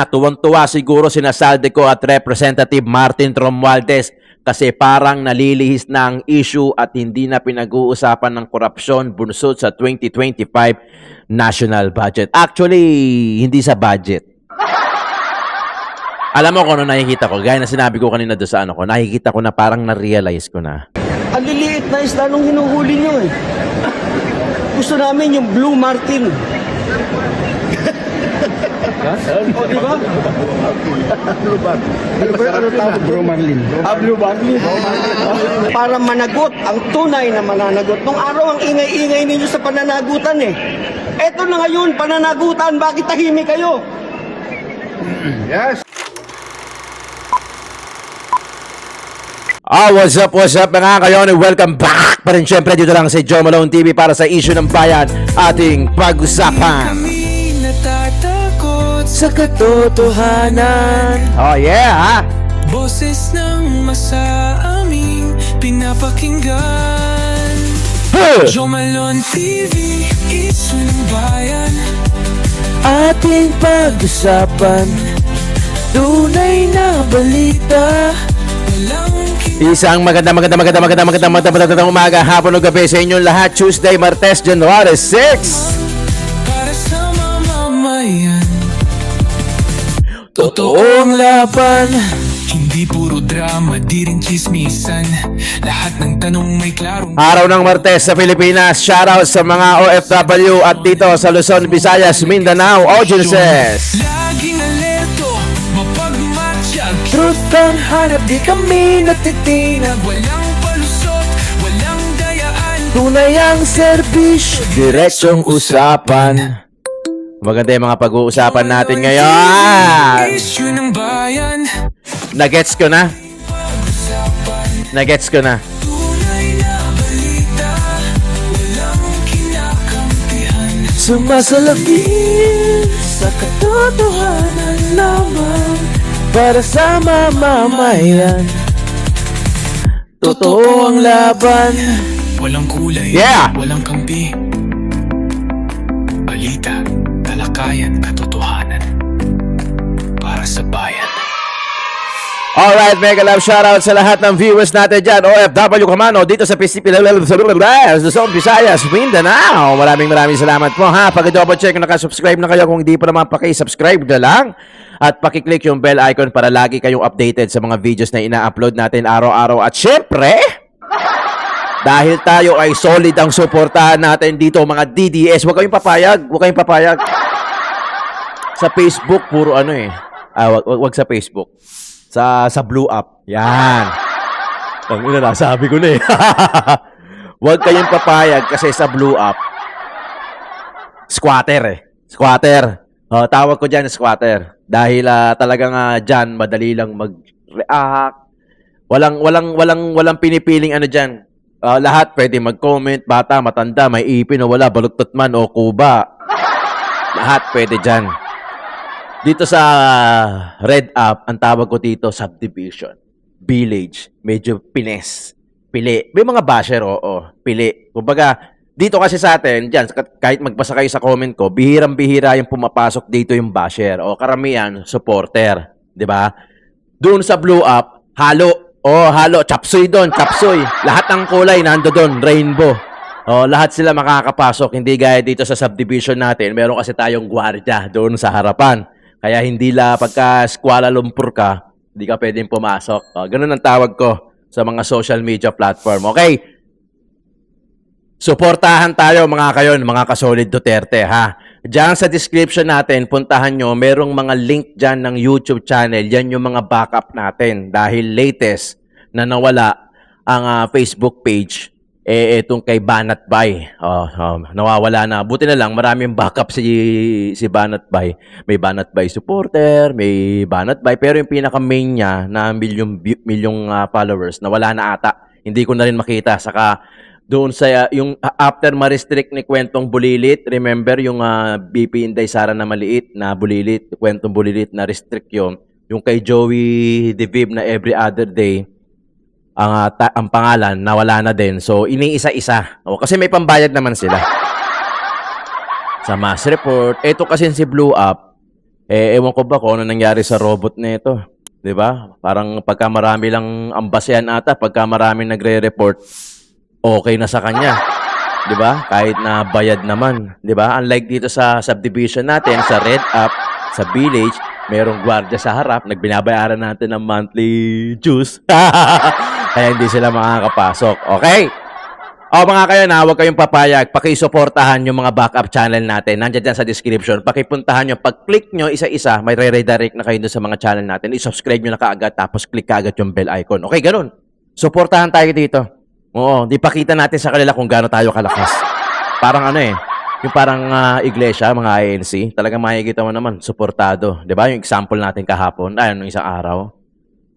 Tuwang-tuwa siguro sina Saldico at Representative Martin Romualdez kasi parang nalilihis na ang issue at hindi na pinag-uusapan ng korupsyon bunsod sa 2025 national budget. Actually, hindi sa budget. Alam mo kung ano nakikita ko? Gaya na sinabi ko kanina doon sa ano ko, nakikita ko na parang na-realize ko na. Ang liliit na isla nung hinuhuli nyo eh. Gusto namin yung Blue Martin. O, di ba? Blue Martin. Ano tawag? Blue Marlin. Blue Marlin. Para managot, ang tunay na mananagot. Nung araw, ang ingay-ingay ninyo sa pananagutan eh. Eto na ngayon, pananagutan, bakit tahimik kayo? Yes. What's up mga kayon? Welcome back pa rin syempre dito lang sa Joe Malone TV para sa issue ng bayan ating pag-usapan. Kami natatakot Sa katotohanan. Oh yeah! boses ng masa aming pinapakinggan. Joe Malone TV, issue ng bayan. Ating pag-usapan, tunay na balita. Walang Isang magandang umaga, hapon o gabi sa inyong lahat. Tuesday, Martes, January 6. para sa mamamayan. Totoong laban. Hindi puro drama, di rin chismisan. Lahat ng tanong may klarong Araw ng Martes sa Pilipinas. Shoutout sa mga OFW at dito sa Luzon, Visayas, Mindanao audiences. laging alerto, mapagmatsyag. Truth ang hanap, di kami natitinag. Walang palusot, walang dayaan. Tunay ang serbisyo, diretsong usapan. Maganda yung mga pag-uusapan natin ngayon. Issue ng bayan. Nagets ko na. Nagets ko na. Tunay na balita, walang kinakampihan. Sumasalamin sa katotohanan lamang para sa mamamayan. Totoo ang laban. Walang kulay, Yeah! walang kampi. Balita, talakayan, katotohanan. Para sa bayan. Alright, mega love shoutout sa lahat ng viewers natin dyan. OFW Kamano dito sa PCP Luzon, Visayas, Mindanao. Maraming salamat po ha. Pag-double check kung nakasubscribe na kayo. Kung hindi pa naman, paki-subscribe na lang. At paki-click yung bell icon para lagi kayong updated sa mga videos na ina-upload natin araw-araw. At syempre, dahil tayo ay solid ang suportahan natin dito mga DDS. Huwag kayong papayag. Huwag kayong papayag. Sa Facebook, puro ano eh. Wag sa Facebook. Sa Blue App. Yan. Ang ina, nasabi ko na eh. Huwag kayong papayag kasi sa Blue App, squatter eh. Squatter. Tawag ko dyan squatter. Dahil talagang dyan, madali lang mag-react. Walang pinipiling ano dyan. Lahat pwede mag-comment, bata, matanda, may ipin o wala, baluktot man o kuba. Lahat pwede dyan. Dito sa Red App, ang tawag ko dito, subdivision, village, medyo pili. May mga basher, oo, pili. Kumbaga, dito kasi sa atin, dyan, kahit magbasa kayo sa comment ko, bihirang-bihira yung pumapasok dito yung basher, o karamihan, supporter, di ba? Doon sa Blue App, halo, chapsoy doon, chapsoy. Lahat ng kulay, nando doon, rainbow. Lahat sila makakapasok, hindi gaya dito sa subdivision natin, meron kasi tayong gwardiya doon sa harapan. Kaya hindi pagka Kuala Lumpur ka, hindi ka pwedeng pumasok. Ganun ang tawag ko sa mga social media platform. Okay? Suportahan tayo mga kayon, mga kasolid Duterte, ha? Diyan sa description natin, puntahan nyo, merong mga link dyan ng YouTube channel. Yan yung mga backup natin. Dahil latest na nawala ang Facebook page, itong kay Banat Bay. Nawawala na. Buti na lang, maraming backup si Banat Bay. May Banat Bay supporter, may Banat Bay. Pero yung pinaka-main niya na milyong followers, nawala na ata. Hindi ko na rin makita. Saka doon sa, yung after ma-restrict ni Kwentong Bulilit, remember yung BP Inday Sara na maliit na Bulilit, Kwentong Bulilit na restrict yun. Yung kay Joey DeVib na Every Other Day, ang pangalan nawala na din. So iniisa-isa. Kasi may pambayad naman sila. Sa mass report, ito kasi si Blue App, Ewan ko ba kung ano nangyari sa robot na ito. 'Di ba? Parang pagka marami lang ang basehan ata, pagka marami nagre-report, okay na sa kanya. 'Di ba? Kahit na bayad naman, 'di ba? Unlike dito sa subdivision natin, sa Red Up, sa Village, merong gwardiya sa harap, nagbinabayaran natin ng monthly dues. Kaya hindi sila makakapasok. Okay? O mga kayo na, huwag kayong papayag. Pakisuportahan yung mga backup channel natin. Nandiyan dyan sa description. Pakipuntahan nyo. Pag-click nyo isa-isa, may re-redirect na kayo doon sa mga channel natin. I-subscribe nyo na kaagad, tapos click kaagad yung bell icon. Okay, ganun. Suportahan tayo dito. Oo, di pakita natin sa kanila kung gaano tayo kalakas. Parang ano eh, yung parang iglesia, mga INC, talagang makikita mo naman, suportado. Di ba? Yung example natin kahapon, nung isang araw.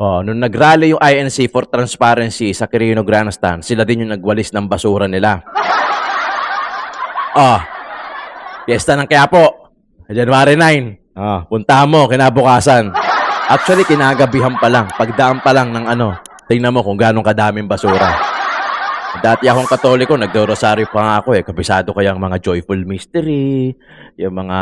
Oh, nung nag-rally yung INC for transparency sa Quirino Grandstand, sila din yung nagwalis ng basura nila. Oh, Fiesta ng Quiapo, January 9. Oh, puntahan mo, kinabukasan. Actually, kinagabihan pa lang, pagdaan pa lang ng tingnan mo kung gano'ng kadaming basura. Dati akong Katoliko, nagdo-rosaryo pa nga ako eh. Kabisado ko yung mga joyful mystery, yung mga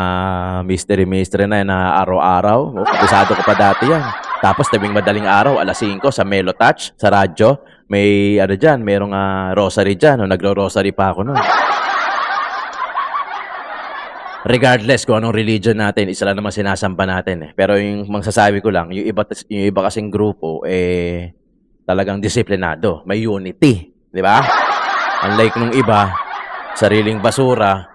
mystery na araw-araw. Oh, kabisado ko pa dati yan. Tapos, tabing madaling araw, alas 5, sa Melo Touch, sa radyo, may dyan, merong rosary dyan. Oh, nagro-rosary pa ako nun. Regardless kung anong religion natin, isa lang naman sinasamba natin eh. Pero yung magsasabi ko lang, yung iba kasing grupo, talagang disiplinado. May unity. Di ba? Unlike nung iba, sariling basura,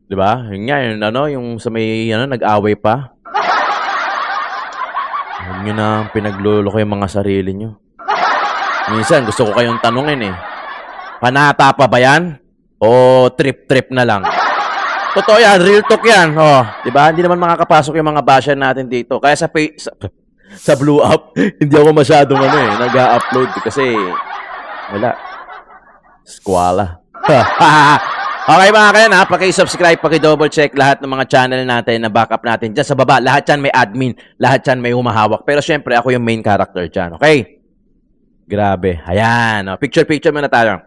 di ba? Yun nga, yung sa may, nag-away pa. Huwag nyo na pinagluloko yung mga sarili nyo. Minsan, gusto ko kayong tanungin eh. Panata pa ba yan? O trip-trip na lang? Totoo yan, real talk yan. Oh, di ba? Hindi naman makakapasok yung mga basher natin dito. Kaya sa Blue Up, hindi ako masyadong nag-upload kasi wala. Squala. Okay mga kayan paki-subscribe, paki-double check lahat ng mga channel natin na backup natin. Diyan sa baba, lahat yan may admin, lahat yan may humahawak. Pero syempre, ako yung main character dyan. Okay? Grabe. Ayan. Picture-picture muna tayo.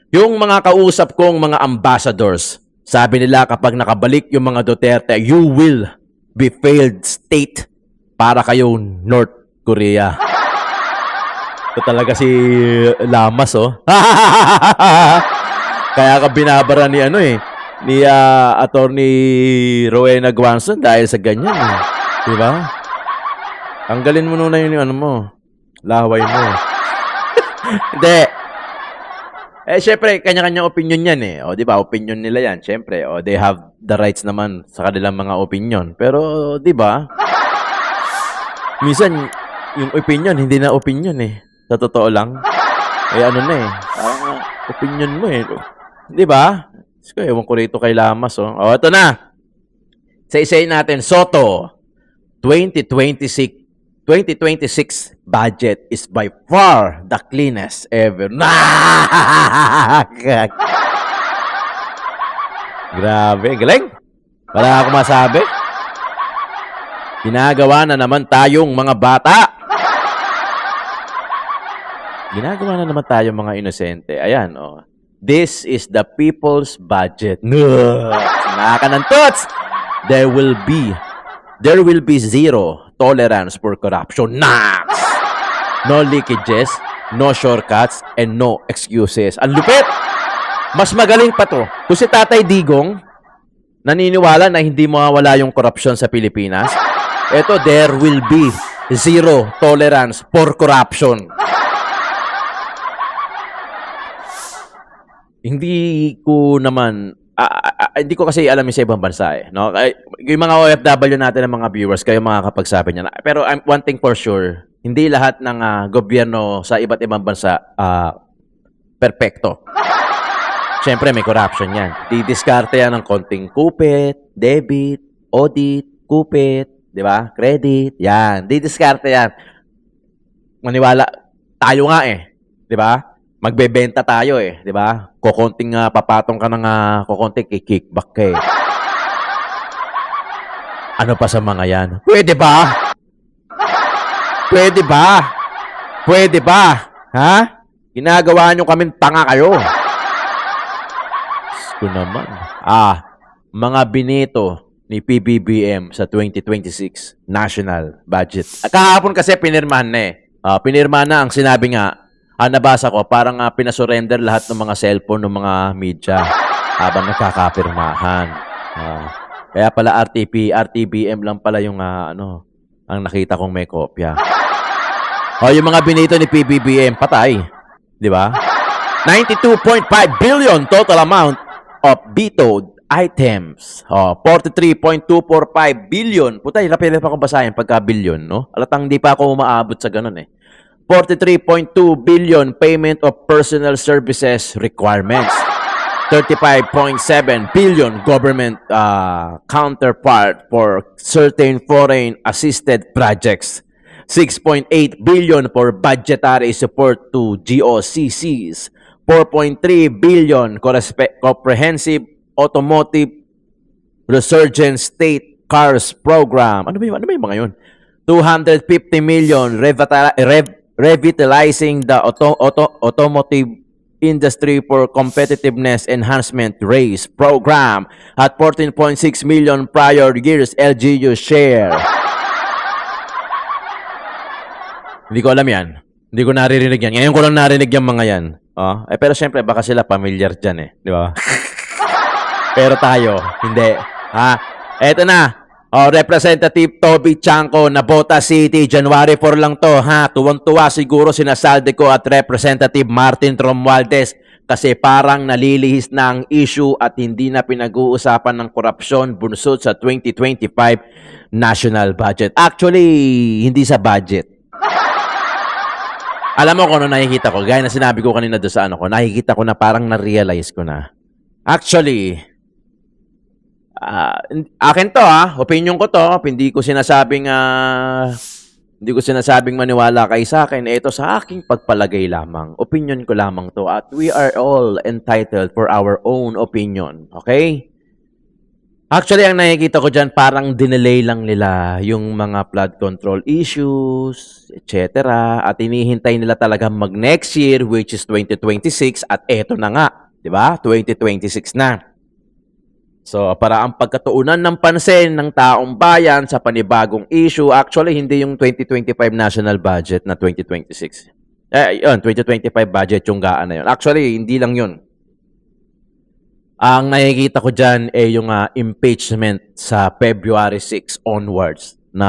Yung mga kausap kong mga ambassadors, sabi nila kapag nakabalik yung mga Duterte, you will be failed state para kayo North Korea. Ito talaga si Lamas, oh. Kaya ka binabara ni ni Attorney Rowena Guanzon dahil sa ganyan, eh. Di ba? Tanggalin mo muna yung mo. Laway mo. Hindi. Syempre, kanya-kanya opinion yan, eh. O, di ba? Opinion nila yan. Syempre, they have the rights naman sa kanilang mga opinion. Pero, di ba? Minsan, yung opinion, hindi na opinion, eh. Sa totoo lang. Parang opinion mo eh. Di ba? Ewan ko rito kay Lamas, oh. O, ito na. Isa-isayin natin. Soto, 2026 budget is by far the cleanest ever. Grabe. Galing. Wala akong masabi. Ginagawa na naman tayong mga bata. Ginagawa na naman tayo mga inosente. Ayan, oh. This is the people's budget. Nakakanantots! There will be zero tolerance for corruption. Nax! No leakages, no shortcuts, and no excuses. Ang lupit! Mas magaling pa to. Kung si Tatay Digong naniniwala na hindi mawawala yung corruption sa Pilipinas, eto, there will be zero tolerance for corruption. Hindi ko naman, hindi ko kasi alam yung sa ibang bansa eh. No? Yung mga OFW natin, ng mga viewers, kayo makakapagsabi niya. Pero one thing for sure, hindi lahat ng gobyerno sa iba't ibang bansa perpekto. Siyempre may corruption yan. Didiskarte yan ng konting kupit, debit, audit, kupit, di ba? Credit, yan. Didiskarte yan. Maniwala, tayo nga eh. Di ba? Magbebenta tayo eh, di ba? Kukonting papatong ka ng kukonting kickback ka eh. Ano pa sa mga yan? Pwede ba? Pwede ba? Pwede ba? Ha? Ginagawa nyo kaming tanga kayo. Diyos ko naman. Mga binito ni PBBM sa 2026 national budget. Kahapon kasi pinirmahan na eh. Pinirmahan na, ang sinabi nga, nabasa ko, parang pinasurrender lahat ng mga cellphone ng mga media habang nagkakapirmahan. Kaya pala RTBM lang pala yung ang nakita kong may kopya. Yung mga binito ni PBBM, patay. Di ba? 92.5 billion total amount of vetoed items. 43.245 billion. Putay, lapit pa akong basahin pagka billion, no? Alatang di pa ako umaabot sa ganun eh. 43.2 billion payment of personal services requirements. 35.7 billion government counterpart for certain foreign assisted projects. 6.8 billion for budgetary support to GOCCs. 4.3 billion comprehensive automotive resurgence state cars program. Ano ba yung mga yun? 250 million revitalizing the automotive industry for competitiveness enhancement race program at 14.6 million prior years LGU share. Hindi ko alam yan. Hindi ko naririnig yan. Ngayon ko lang narinig yung mga yan. Pero syempre, baka sila familiar dyan eh. Di ba? Pero tayo, hindi. Eto na. Representative Toby Chanco, Nabota City, January 4 lang to. Tuwang-tuwa siguro sinasalde ko at Representative Martin Romualdez kasi parang nalilihis na ang issue at hindi na pinag-uusapan ng korupsyon bunsod sa 2025 national budget. Actually, hindi sa budget. Alam mo kung ano nakikita ko? Gaya na sinabi ko kanina doon sa nakikita ko na parang na-realize ko na. Actually, akin to opinion ko to, hindi ko sinasabing maniwala kay sa akin. Ito sa aking pagpalagay lamang. Opinion ko lamang to at we are all entitled for our own opinion. Okay? Actually, ang nakikita ko dyan, parang dinelay lang nila yung mga flood control issues, etc. At inihintay nila talaga mag next year, which is 2026. At eto na nga, di ba? 2026 na. So, para ang pagkatuunan ng pansin ng taong bayan sa panibagong issue, actually, hindi yung 2025 national budget na 2026. Yun, 2025 budget yung gaan na yun. Actually, hindi lang yun. Ang nakikita ko dyan ay yung impeachment sa February 6 onwards na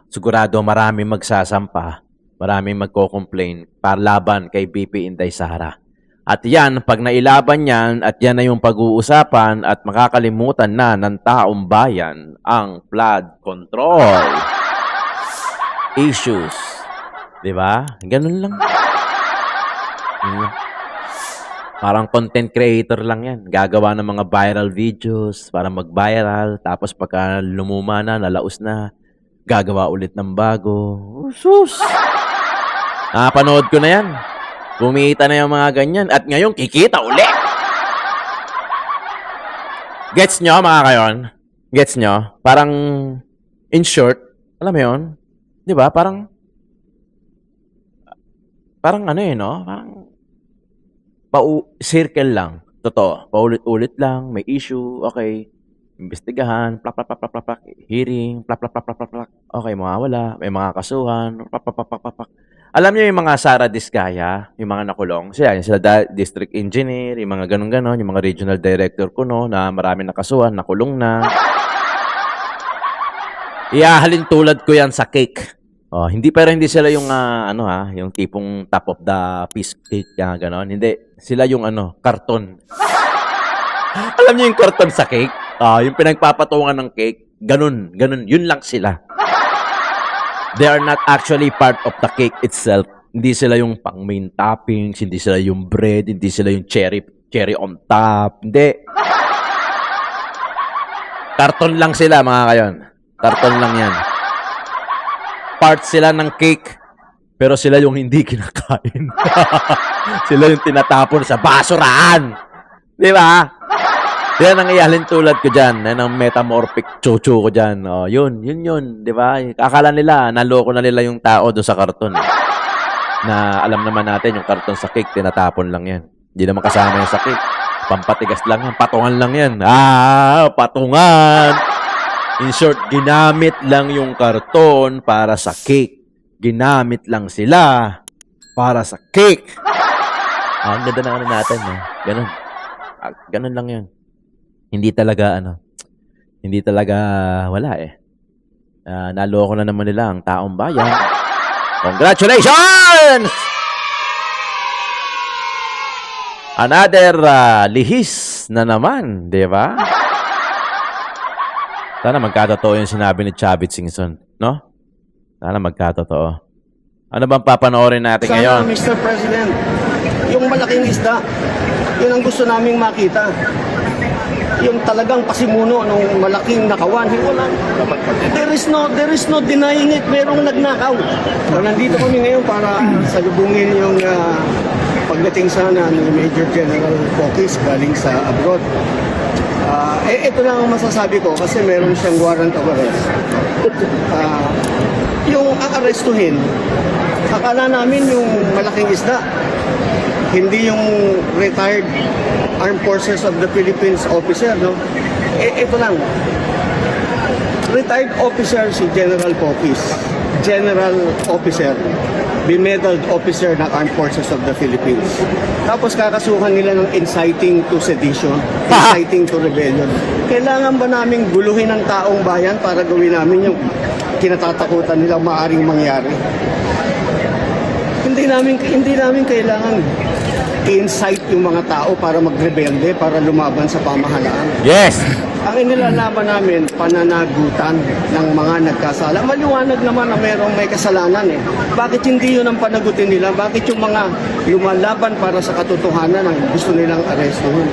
sigurado marami magsasampa, marami magko-complain para laban kay BP Inday Sara. At yan, pag nailaban yan at yan na yung pag-uusapan at makakalimutan na ng taong bayan ang flood control issues. Diba? Ganun lang. Parang content creator lang yan. Gagawa ng mga viral videos para mag-viral. Tapos pagka lumuma na, nalaos na, gagawa ulit ng bago. Sus! Napanood ko na yan. Kumita na yung mga ganyan. At ngayon, kikita ulit. Gets nyo, mga kayon? Gets nyo? Parang, in short, alam mo yun? Di ba? Parang no? Parang, circle lang. Totoo. Paulit-ulit lang. May issue. Okay. Imbestigahan. Plak. Hearing. Plak. Okay, mawawala. May mga kasuhan. Plak. Alam niyo yung mga Sara Diskaya, yung mga nakulong. Sila district engineer, yung mga ganun-ganon, yung mga regional director ko, no, na marami nakasuhan, nakulong na. Iyahalin tulad ko yan sa cake. Hindi sila yung yung tipong top of the piece cake ganon. Hindi, sila yung karton. Alam niyo yung karton sa cake? Yung pinagpapatungan ng cake, ganun, yun lang sila. They are not actually part of the cake itself. Hindi sila yung pang main toppings, hindi sila yung bread, hindi sila yung cherry on top. Hindi. Karton lang sila, mga kayon. Karton lang yan. Part sila ng cake, pero sila yung hindi kinakain. Sila yung tinatapon sa basurahan. Di ba? Yan ang ihalin tulad ko dyan. Yan ang metamorphic chocho ko dyan. Yun. Di ba? Akala nila, naloko na nila yung tao doon sa karton. Na alam naman natin, yung karton sa cake, tinatapon lang yan. Hindi naman kasama yan sa cake. Pampatigas lang yan. Patungan lang yan. Patungan. In short, ginamit lang yung karton para sa cake. Ginamit lang sila para sa cake. Ang ganda na ano natin, no? Ganun. Ganun lang yun. Hindi talaga, wala eh. Naloko na naman nila ang taong bayan. Congratulations! Another lihis na naman, di ba? Sana magkatotoo yung sinabi ni Chavit Singson, no? Sana magkatotoo. Ano bang papanoorin natin Sana, ngayon? Mr. President, yung malaking isda, yun ang gusto naming makita. Yung talagang pasimuno ng malaking nakawan. Wala. There is no denying it. Merong nagnakaw. So, nandito kami ngayon para salubungin yung pagdating sana ni Major General Pokis galing sa abroad. Ito lang ang masasabi ko kasi meron siyang warrant of arrest. Yung aarestuhin, akala namin yung malaking isda, hindi yung retired Armed Forces of the Philippines officer, no? Ito lang. Retired officer si General Pokis. General officer. Bemedaled officer ng Armed Forces of the Philippines. Tapos kakasuhan nila ng inciting to sedition, inciting to rebellion. Kailangan ba naming guluhin ang taong bayan para gawin namin yung kinatatakutan nilang maaring mangyari? Hindi namin kailangan i-incite yung mga tao para magrebelde, para lumaban sa pamahalaan. Yes! Ang inilalaban namin, pananagutan ng mga nagkasala. Maliwanag naman na merong may kasalanan eh. Bakit hindi yun ang panagutin nila? Bakit yung mga lumalaban para sa katotohanan ang gusto nilang arestuhin?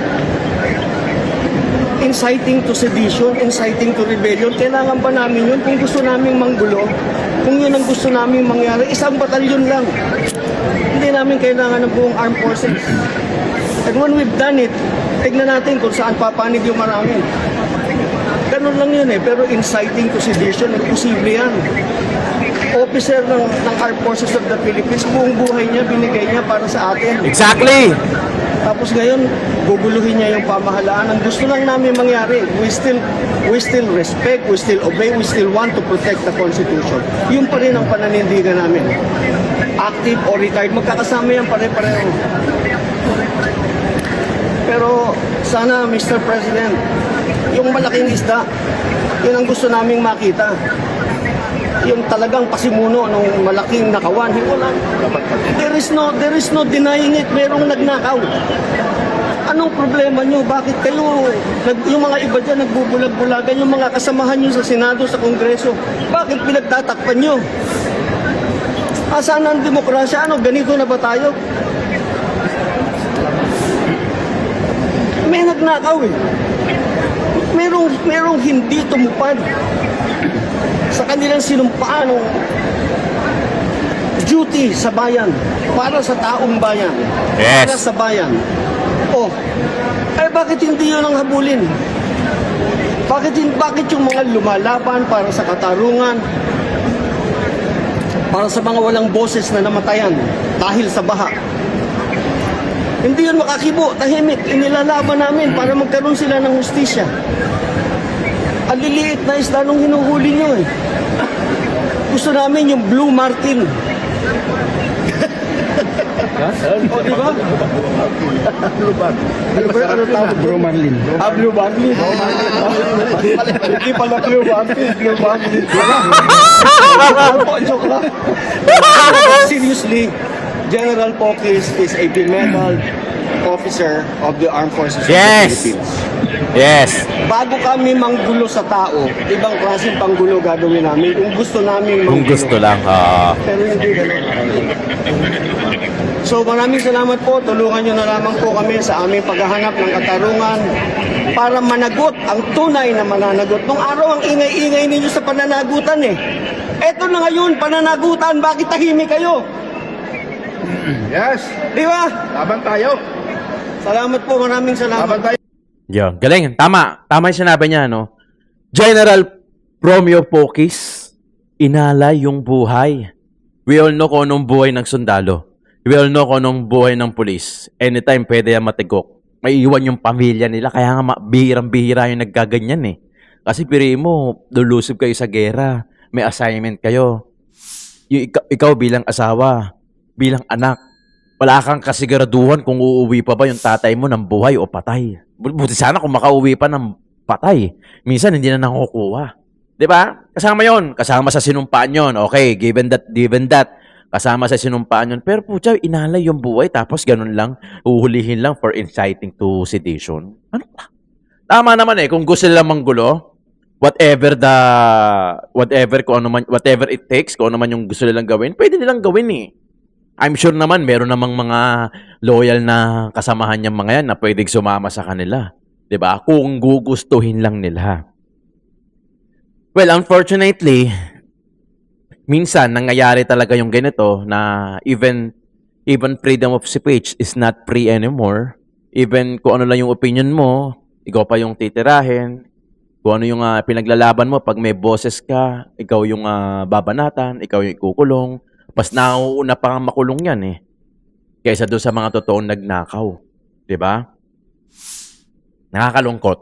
Inciting to sedition, inciting to rebellion, kailangan ba namin yun? Kung gusto namin manggulo, kung yun ang gusto namin mangyari, isang batalyon lang. Hindi namin kailangan ng buong armed forces. And when we've done it, tignan natin kung saan papanig yung marami. Ganun lang yun eh, pero inciting to sedition, imposible yan. Officer ng Armed Forces of the Philippines, buong buhay niya, binigay niya para sa atin. Exactly! Tapos ngayon, guguluhin niya yung pamahalaan. Ang gusto lang namin mangyari, we still respect, we still obey, we still want to protect the Constitution. Yun pa rin ang pananindigan namin. Active or retired, magkakasama yan pare-pareho. Pero sana, Mr. President, yung malaking isda, yun ang gusto naming makita. Yung talagang pasimuno ng malaking nakawan. Wala. There is no denying it. Merong nagnakaw. Anong problema nyo? Bakit kayo, yung mga iba dyan nagbubulag-bulagan, yung mga kasamahan nyo sa Senado, sa Kongreso, bakit pinagtatakpan nyo? Saan ang demokrasya? Ano, ganito na ba tayo? May nagnakaw eh. Merong hindi tumupad sa kanilang sinumpaan ng duty sa bayan, para sa taong bayan, Yes. para sa bayan. Bakit hindi yun ang habulin? Bakit yung mga lumalaban para sa katarungan, para sa mga walang boses na namatayan dahil sa baha, hindi yun makakibo, tahimik, inilalaban namin para magkaroon sila ng hustisya. Ang liliit na isda nung hinuhuli nyo eh. Gusto namin yung Blue Martin. Di ba? Blue Bag. Ano tawag? Blue Marlin. Blue Martin. Hindi pala Blue Martin. Blue Martin. Joke lang. Seriously, General Pokis is a bemedaled officer of the Armed Forces of the Yes. Philippines. Yes! Bago kami manggulo sa tao, ibang klaseng panggulo gagawin namin kung gusto namin Kung manggulo. gusto lang. Pero hindi ganun. So maraming salamat po. Tulungan nyo na lamang po kami sa aming paghahanap ng katarungan para managot ang tunay na mananagot. Nung araw ang ingay-ingay ninyo sa pananagutan eh. Eto na ngayon, pananagutan. Bakit tahimik kayo? Yes. Di ba? Laban tayo. Salamat po. Maraming salamat. Laban tayo. Yun, galing. Tama. Tama yung sinabi niya, no? General Romeo Pokis, inalay yung buhay. We all know kung anong buhay ng sundalo. We all know kung anong buhay ng pulis. Anytime pwede yan matigok. May iwan yung pamilya nila. Kaya nga bihirang-bihira yung nagkaganyan eh. Kasi piri mo, lulusob kayo sa gera. May assignment kayo. Ikaw bilang asawa, bilang anak, wala kang kasiguraduhan kung uuwi pa ba yung tatay mo ng buhay o patay. Buti sana kung makauwi pa ng patay. Minsan hindi na nakukuha. 'Di ba? Kasama 'yon, kasama sa sinumpaan 'yon. Okay, given that, kasama sa sinumpaan 'yon. Pero putya, inalay yung buhay tapos ganun lang, uhulihin lang for inciting to sedition. Ano ba? Tama naman kung gusto nila manggulo, whatever it takes, kung ano man yung gusto nilang gawin, pwede nilang gawin I'm sure naman meron namang mga loyal na kasamahan niyang mga yan na pwedeng sumama sa kanila. 'Di ba? Kung gugustuhin lang nila. Well, unfortunately, minsan nangyayari talaga yung ganito na even freedom of speech is not free anymore. Even kung ano lang yung opinion mo, ikaw pa yung titirahin. Kung ano yung pinaglalaban mo, pag may boses ka, ikaw yung babanatan, ikaw yung ikukulong. Mas nauuna pa nga makulong yan kaysa doon sa mga totoong nagnakaw. 'Di ba? Nakakalungkot.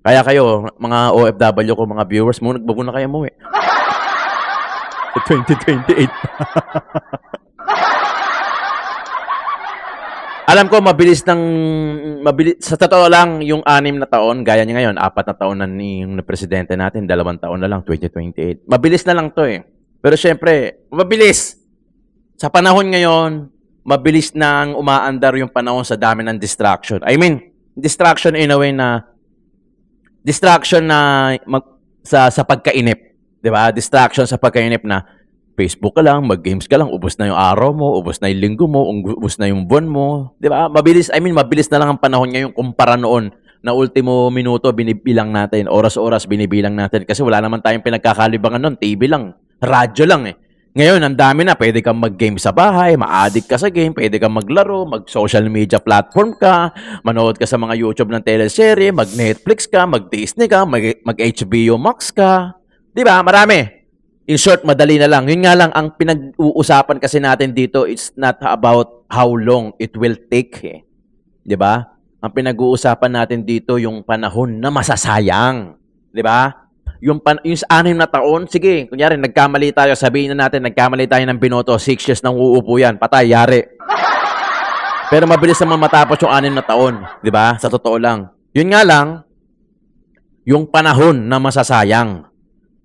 Kaya kayo, mga OFW ko, mga viewers mo, nagbago na kayo mo Sa 2028. Alam ko, mabilis, sa totoo lang, yung 6 na taon, gaya niya ngayon, 4 na taon na yung presidente natin, 2 taon na lang, 2028. Mabilis na lang to Pero syempre, mabilis. Sa panahon ngayon, mabilis nang umaandar yung panahon sa dami ng distraction. I mean, distraction in a way na sa pagkainip. 'Di ba? Distraction sa pagkainip na Facebook ka lang, mag-games ka lang, ubos na yung araw mo, ubos na yung linggo mo, ubos na yung buwan mo. 'Di ba? Mabilis na lang ang panahon ngayon kumpara noon na ultimo minuto binibilang natin, oras-oras binibilang natin kasi wala naman tayong pinagkakalibangan noon, TV lang, radyo lang Ngayon, ang dami na. Pwede kang mag-game sa bahay, ma-addict ka sa game, pwede kang maglaro, mag-social media platform ka, manood ka sa mga YouTube ng teleserye, mag-Netflix ka, mag-Disney ka, mag-HBO Max ka. Di ba? Marami. In short, madali na lang. Yun nga lang, ang pinag-uusapan kasi natin dito, it's not about how long it will take. Di ba? Ang pinag-uusapan natin dito, yung panahon na masasayang. Di ba? Yung 6 na taon, sige, kunyari, nagkamali tayo, sabihin na natin, nagkamali tayo ng binoto, 6 years nang uupo yan, patay, yari. Pero mabilis naman matapos yung 6 na taon, di ba? Sa totoo lang. Yun nga lang, yung panahon na masasayang,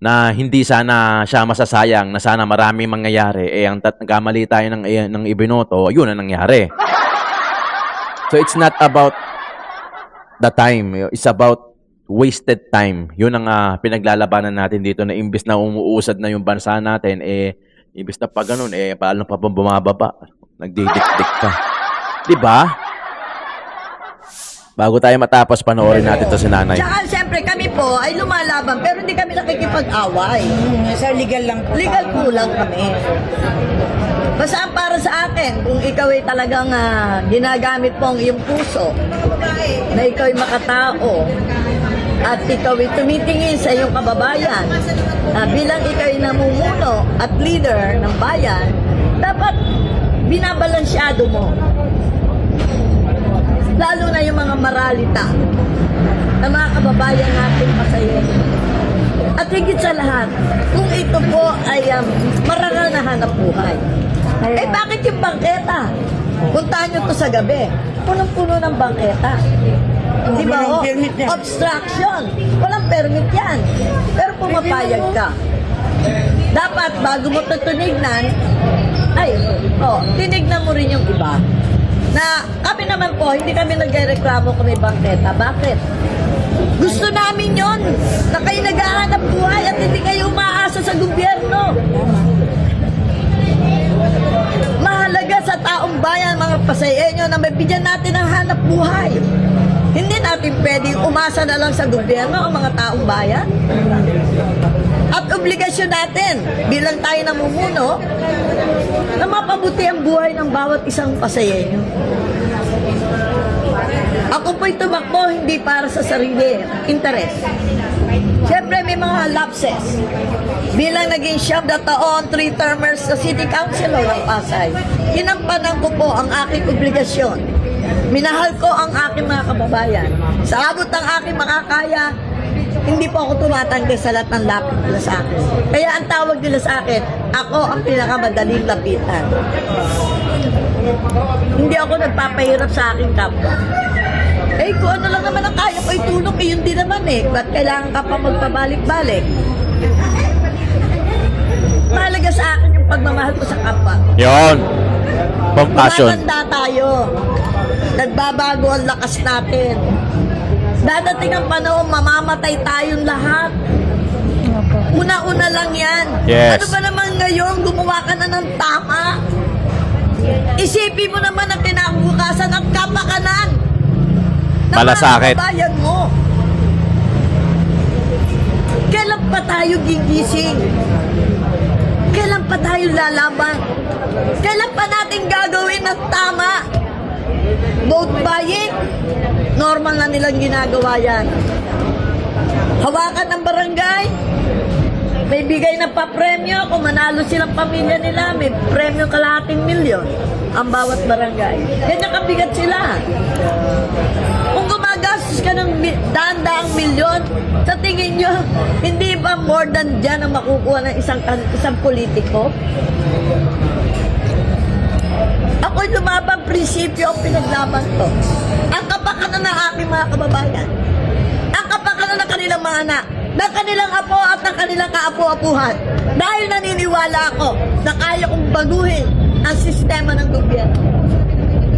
na hindi sana siya masasayang, na sana marami mangyayari, ang nagkamali tayo ng ibinoto, yun ang nangyari. So it's not about the time, it's about wasted time. Yun ang pinaglalabanan natin dito na imbis na umuusad na yung bansa natin, imbis na pa ganun, paano pa bumababa? Nagdidikdik ka. Diba? Bago tayo matapos, panoorin natin to si nanay. Tsaka siyempre kami po ay lumalaban pero hindi kami nakikipag-away. Sa legal lang po. Legal po lang kami. Basta ang para sa akin, kung ikaw ay talagang ginagamit po ang iyong puso, na ikaw ay makatao, at ikaw ay tumitingin sa iyong kababayan, bilang ikaw ay namumuno at leader ng bayan, dapat binabalansyado mo. Lalo na yung mga maralita na mga kababayan natin masaya. At higit sa lahat, kung ito po ay marangal na hanap buhay. Bakit yung bangketa? Puntahan nyo to sa gabi. Punong-puno ng bangketa. Di ba? Walang permit yan. Obstruction. Walang permit yan. Pero pumapayag ka. Dapat bago mo ito tinignan, tinignan mo rin yung iba. Na kami naman po, hindi kami nagreklamo kung may bangketa. Bakit? Gusto namin yon na kayo naghahanap buhay at hindi kayo umaasa sa gobyerno. Mahalaga sa taong bayan, mga Pasayenyo, na mabigyan natin ng hanap buhay. Hindi natin pwedeng umasa na lang sa gobyerno ang mga taong bayan. At obligasyon natin, bilang tayo namumuno, na mapabuti ang buhay ng bawat isang Pasayenyo. Ako po'y tumakbo hindi para sa sarili interest. Siyempre may mga lapses. Bilang naging 9 na taon, 3-termers sa City Councilor ng Pasay, ginampanan ko po ang aking obligasyon. Minahal ko ang aking mga kababayan. Sa abot ng aking makakaya, Hindi po ako tumatanggi sa lahat ng lapit nila sa akin. Kaya ang tawag nila sa akin, ako ang pinakamadaling lapitan. Hindi ako nagpapahirap sa aking kapwa. Eh, kung ano lang naman ang kaya ko itulong, eh, yun din naman eh. Ba't kailangan ka pa magpabalik-balik? Mahalaga sa akin yung pagmamahal ko sa kapwa. Yon. Compassion. Tumatanda tayo. Nagbabago ang lakas natin. Dadating ang panahon, mamamatay tayong lahat. Una-una lang yan. Yes. Ano ba naman ngayon, gumawa ka na ng tama? Isipin mo naman ang kinabukasan at kapakanan ng Malasakit. mga kabayan mo. Kailan pa tayo gigising? Kailan pa tayo lalaban? Kailan pa natin gagawin ng tama? Vote buying? Normal na nilang ginagawa yan. Hawakan ng barangay? May bigay na pa-premyo. Kung manalo silang pamilya nila, may premyo kalahating milyon ang bawat barangay. Ganyan kabigat sila. Kung gumagastos ka ng daan-daang milyon, sa tingin nyo, hindi ba more than dyan ang makukuha ng isang politiko? Ako'y lumabang prinsipyo ang pinaglaban ko. Ang kapakanan ng aking mga kababayan. Ang kapakanan ng kanilang mga anak. Ng kanilang apo at ng kanilang kaapo-apuhan. Dahil naniniwala ako na kaya kong baguhin ang sistema ng gobyerno.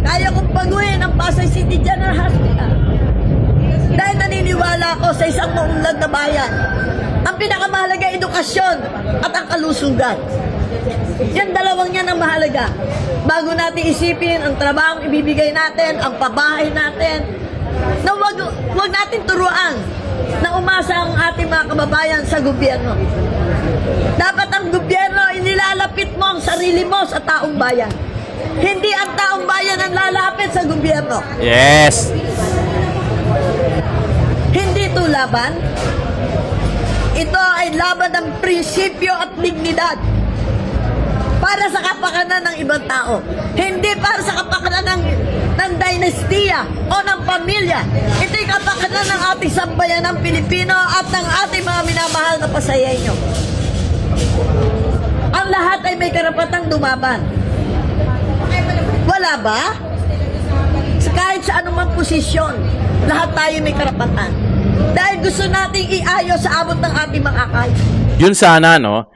Kaya kong baguhin ang Pasay City General Hospital. Dahil naniniwala ako sa isang maunlad na bayan. Ang pinakamahalaga edukasyon at ang kalusugan. Yan dalawang yan ang mahalaga. Bago natin isipin ang trabaho ibibigay natin, ang pabahay natin, na wag natin turuan na umasa ang ating mga kababayan sa gobyerno. Dapat ang gobyerno inilalapit mo ang sarili mo sa taong bayan. Hindi ang taong bayan ang lalapit sa gobyerno. Yes. Hindi ito laban. Ito ay laban ng prinsipyo at dignidad. Para sa kapakanan ng ibang tao. Hindi para sa kapakanan ng dinastiya o ng pamilya. Ito'y kapakanan ng ating sambayan ng Pilipino at ng ating mga minamahal na Pasayenyo. Ang lahat ay may karapatang dumaban. Wala ba? Kahit sa anumang posisyon, lahat tayo may karapatan. Dahil gusto nating iayos sa abot ng ating mga kaya. Yun sana, no?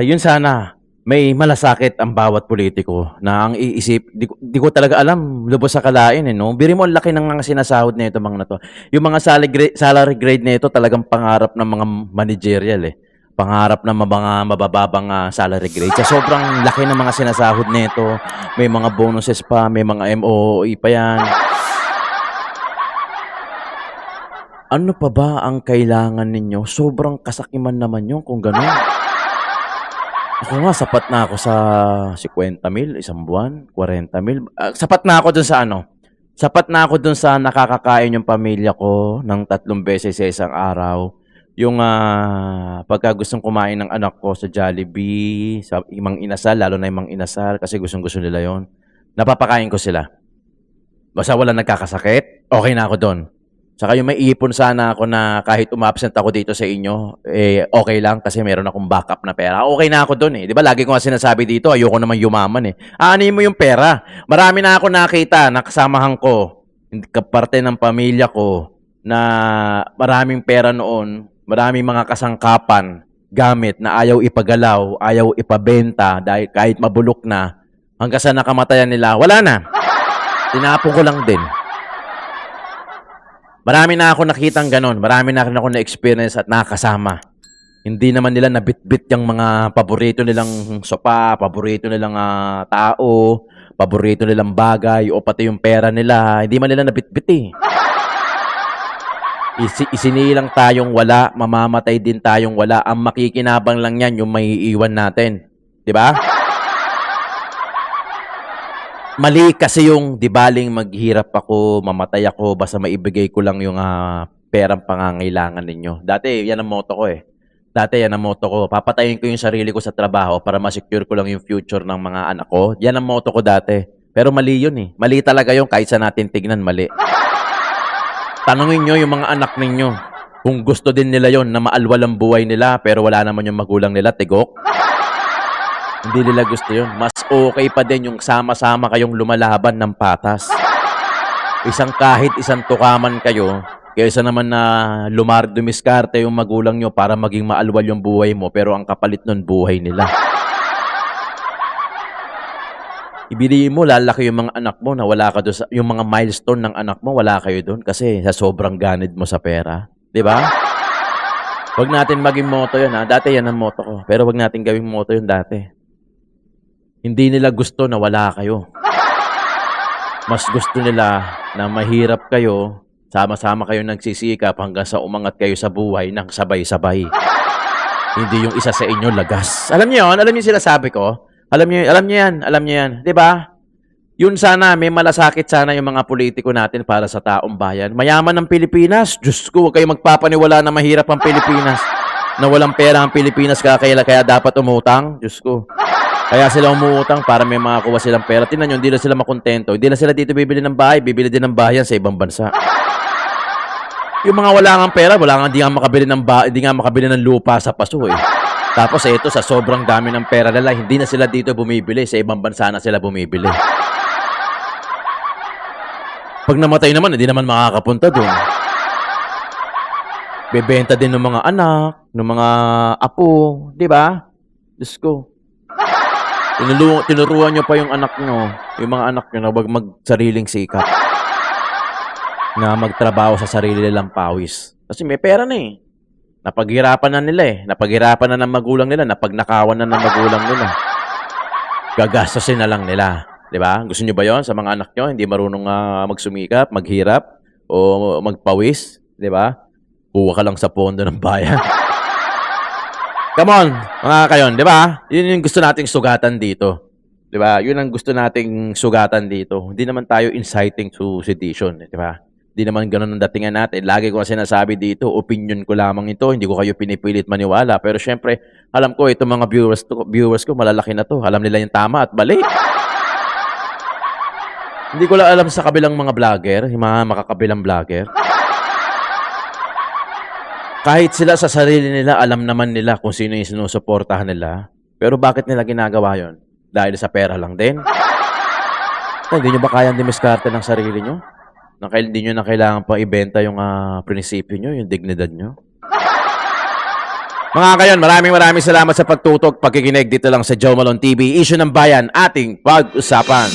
Yun sana. May malasakit ang bawat politiko na ang iisip, di ko talaga alam, lubos sa kalain, eh, no? Biri mo, ang laki ng mga sinasahod na ito, mga na to. Yung mga salary grade na ito, talagang pangarap ng mga managerial, eh. Pangarap ng mga mabababang salary grade. Sa sobrang laki ng mga sinasahod na ito, may mga bonuses pa, may mga MOE pa yan. Ano pa ba ang kailangan ninyo? Sobrang kasakiman naman yun kung gano'n. Ako nga, sapat na ako sa 50,000, isang buwan, 40,000. Sapat na ako dun sa ano? Sapat na ako dun sa nakakakain yung pamilya ko ng 3 beses sa isang araw. Yung pagka gustong kumain ng anak ko sa Jollibee, sa Mang Inasal, lalo na yung Mang Inasal, kasi gustong-gusto nila yon. Napapakain ko sila. Basta wala nagkakasakit, okay na ako doon. Saka yung may ipon sana ako na kahit umabsent ako dito sa inyo, okay lang kasi meron akong backup na pera. Okay na ako doon eh. Di ba lagi ko nga sinasabi dito, ayoko naman yumaman eh. Aanin mo yung pera. Marami na ako nakita, nakasamahan ko, kaparte ng pamilya ko, na maraming pera noon, maraming mga kasangkapan, gamit na ayaw ipagalaw, ayaw ipabenta, dahil kahit mabulok na, hanggang sa nakamatayan nila, wala na. Tinapon ko lang din. Marami na ako nakitang ganon. Marami na ako na-experience at nakasama. Hindi naman nila nabitbit yung mga paborito nilang sopa, paborito nilang tao, paborito nilang bagay, o pati yung pera nila. Hindi man nila nabitbit eh. Isinilang tayong wala, mamamatay din tayong wala. Ang makikinabang lang yan yung may iiwan natin. Diba? Mali kasi yung di baling maghirap ako, mamatay ako, basta maibigay ko lang yung perang pangangailangan ninyo. Dati, yan ang motto ko eh. Papatayin ko yung sarili ko sa trabaho para ma-secure ko lang yung future ng mga anak ko. Yan ang motto ko dati. Pero mali yun eh. Mali talaga yun kahit sa natin tignan, mali. Tanungin nyo yung mga anak ninyo Kung gusto din nila yon na maalwal ang buhay nila pero wala naman yung magulang nila, tigok. Hindi nila gusto yun. Mas okay pa din yung sama-sama kayong lumalaban ng patas. Kahit isang tukaman kayo, kaysa naman na dumiskarte yung magulang nyo para maging maalwal yung buhay mo pero ang kapalit nun buhay nila. Ibiliin mo, lalaki yung mga anak mo na wala ka doon, yung mga milestone ng anak mo, wala kayo doon kasi sa sobrang ganid mo sa pera. Diba? Huwag natin maging moto yun, ha? Dati yan ang moto ko. Pero huwag natin gawing moto yun dati. Hindi nila gusto na wala kayo. Mas gusto nila na mahirap kayo, sama-sama kayo nagsisikap hanggang sa umangat kayo sa buhay ng sabay-sabay. Hindi yung isa sa inyo lagas. Alam niyo yun? Alam niyo sinasabi ko? Alam niyo yan. 'Di ba? Yun sana, may malasakit sana yung mga politiko natin para sa taong bayan. Mayaman ng Pilipinas. Diyos ko, huwag kayo magpapaniwala na mahirap ang Pilipinas. Na walang pera ang Pilipinas kaya dapat umutang. Diyos ko. Kaya sila umuutang para may makakuha silang pera. Tingnan nyo, hindi na sila makontento. Hindi na sila dito bibili ng bahay. Bibili din ng bayan sa ibang bansa. Yung mga wala nga pera, hindi nga makabili ng lupa sa paso eh. Tapos ito, sa sobrang dami ng pera nila, hindi na sila dito bumibili. Sa ibang bansa na sila bumibili. Pag namatay naman, hindi naman makakapunta doon. Bebenta din ng mga anak, ng mga apo, di ba? Diyos ko. Tinuruan nyo pa yung anak nyo, yung mga anak nyo na huwag magsariling sikap. Na magtrabaho sa sarili nilang pawis. Kasi may pera na eh. Napaghirapan na nila eh. Napaghirapan na ng magulang nila. Napagnakawan na ng magulang nila. Gagastasin na lang nila. Diba? Gusto nyo ba yon sa mga anak nyo? Hindi marunong magsumikap, maghirap, o magpawis. Diba? Kuha ka lang sa pondo ng bayan. Come on, mga kayon. Diba? Yun yung gusto nating sugatan dito. Diba? Yun ang gusto nating sugatan dito. Hindi naman tayo inciting to sedition. Diba? Hindi naman ganun ang datingan natin. Lagi ko kasi sinasabi dito, opinion ko lamang ito. Hindi ko kayo pinipilit maniwala. Pero syempre, alam ko, itong mga viewers ko, malalaki na to. Alam nila yung tama at mali. Hindi ko lang alam sa kabilang mga vlogger, yung mga makakabilang vlogger. Kahit sila sa sarili nila, alam naman nila kung sino yung sinusuportahan nila. Pero bakit nila ginagawa yon? Dahil sa pera lang din? Hindi nyo ba kayang dimiskarte ng sarili nyo? Hindi nyo na kailangan pang ibenta yung prinsipyo nyo, yung dignidad nyo? Mga kayon, maraming salamat sa pagtutok, pagkikinig dito lang sa Joe Malone TV. Issue ng Bayan, ating pag-usapan.